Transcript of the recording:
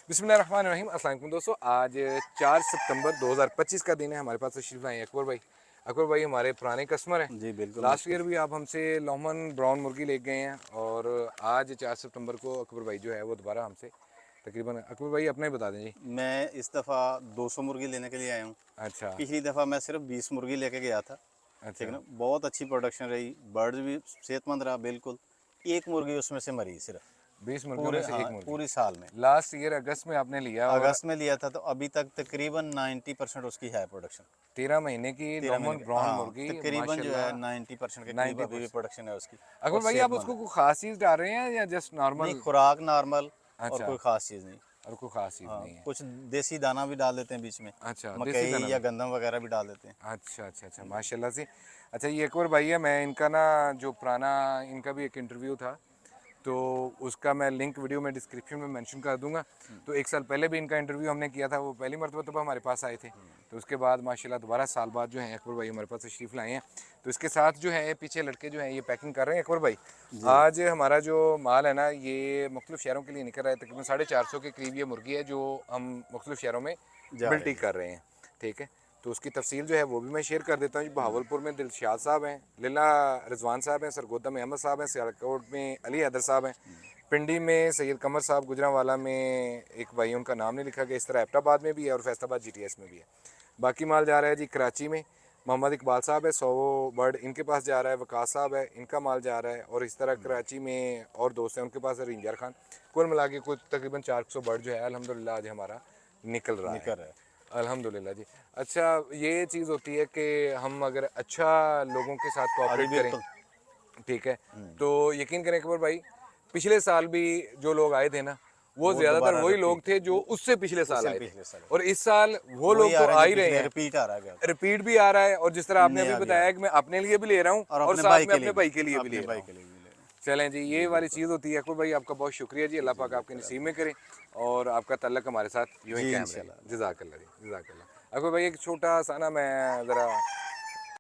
बिस्मिल्लाहिर्रहमानिर्रहीम। अस्सलाम वालेकुम दोस्तों, आज 4 सितंबर 2025 का दिन है। हमारे पास तशरीफ लाए हैं अकबर भाई। अकबर भाई हमारे पुराने कस्टमर हैं। जी बिल्कुल लास्ट मुश्किल। ईयर भी आप हमसे लोमन ब्राउन मुर्गी ले गए हैं और आज 4 सितंबर को अकबर भाई जो है वो दोबारा हमसे तकरीबन। अकबर भाई अपना ही बता दें जी। मैं इस दफ़ा 200 मुर्गी लेने के लिए आया हूँ। अच्छा पिछली दफ़ा मैं सिर्फ 20 मुर्गी लेके गया था। ठीक है अच्छा। ना, बहुत अच्छी प्रोडक्शन रही, बर्ड्स भी सेहतमंद रहा बिल्कुल। एक मुर्गी उसमें से मरी सिर्फ 20 मुर्गियों में पूरे, से एक हाँ मुर्गी पूरी साल में। लास्ट ईयर अगस्त में आपने लिया और अगस्त में लिया था तो अभी तक तकरीबन 90% उसकी है प्रोडक्शन। 13 महीने की 13 महीने लोमन ब्राउन हाँ, मुर्गी तकरीबन जो है माशाल्लाह 90% के करीब अभी भी 90%। प्रोडक्शन है उसकी। अकबर और भाई आप सेहतमंद उसको है। कोई खास चीज़ डाल रहे हैं या जस्ट नहीं, नॉर्मल? खुराक नॉर्मल और अच्छा, कोई ख़ास चीज़ नहीं। और कोई खास चीज़ हाँ, नहीं है। कुछ देसी दाना भी डाल देते हैं बीच में, अच्छा, देसी मकई दाना या भी। गंदम वगैरह भी डाल देते हैं। अच्छा अच्छा अच्छा, माशाल्लाह से। अच्छा, ये एक और भाई है, मैं इनका ना जो पुराना इनका भी एक इंटरव्यू था तो उसका मैं लिंक वीडियो में डिस्क्रिप्शन में मेंशन कर दूंगा। तो 1 साल पहले भी इनका इंटरव्यू हमने किया था, वो पहली मरतबा तब हमारे पास आए थे। तो उसके बाद माशाल्लाह दोबारा साल बाद जो है अकबर भाई हमारे पास तशरीफ़ लाए हैं। तो इसके साथ जो है पीछे लड़के जो हैं ये पैकिंग कर रहे हैं। अकबर भाई जी आज हमारा जो माल है ना ये मुख्तलिफ़ शहरों के लिए निकल रहा है। तकरीबन 450 के करीब ये मुर्गी है जो हम मुख्तलिफ़ शहरों में जा बिल्टी रही है। कर रहे हैं। ठीक है, तो उसकी तफसील जो है वो भी मैं शेयर कर देता हूँ। बहावलपुर में दिलशाद साहब हैं, लीला रिजवान साहब हैं, सरगोदा में अहमद साहब हैं, सियालकोट में अली हैदर साहब हैं, पिंडी में सैयद कमर साहब, गुजरांवाला में एक भाई उनका नाम नहीं लिखा गया, इस तरह एबटाबाद में भी है और फैसलाबाद जीटीएस में भी है। बाकी माल जा रहा है जी कराची में, मोहम्मद इकबाल साहब है, 100 बर्ड इनके पास जा रहा है, वकास साहब है इनका माल जा रहा है, और इस तरह कराची में और दोस्त हैं उनके पास है, रिंजर खान। कुल मिला के कुछ तकरीबन 400 बर्ड जो है अल्हम्दुलिल्लाह आज हमारा निकल रहा है। निकल रहा है। अल्हम्दुलिल्लाह जी। अच्छा, ये चीज़ होती है कि हम अगर अच्छा लोगों के साथ हाँ जी कोऑपरेट करें, बिल्कुल। ठीक है, तो यकीन करें अकबर भाई पिछले साल भी जो लोग आए थे ना वो वो ज़्यादातर दोबारा वही लोग रिपीट, थे जो वो उससे पिछले साल उससे आए थे। पिछले साल और इस साल वो वही लोग आ तो रहे आ हैं जो ही रहे पिछले, हैं, रिपीट आ रहा है। रिपीट भी आ रहा है, और जिस तरह आपने अभी नया भी आ बताया रहा कि है मैं अपने लिए भी ले रहा हूँ और और अपने साथ भाई में के लिए अपने भी, भाई के लिए भी ले अपने रहा भाई हूँ। के लिए भी ले रहे हैं। चलें जी, ये जी वाली बिल्कुल। चीज़ होती है। अकबर भाई आपका बहुत शुक्रिया जी, जी अल्लाह जी पाक आपके बिल्कुल नसीब में करे और आपका तल्लक हमारे साथ यूँ ही जी कायम रहे। इंशाल्लाह। जज़ाकल्लाह जी, जज़ाकल्लाह। अकबर भाई एक छोटा सा ना मैं ज़रा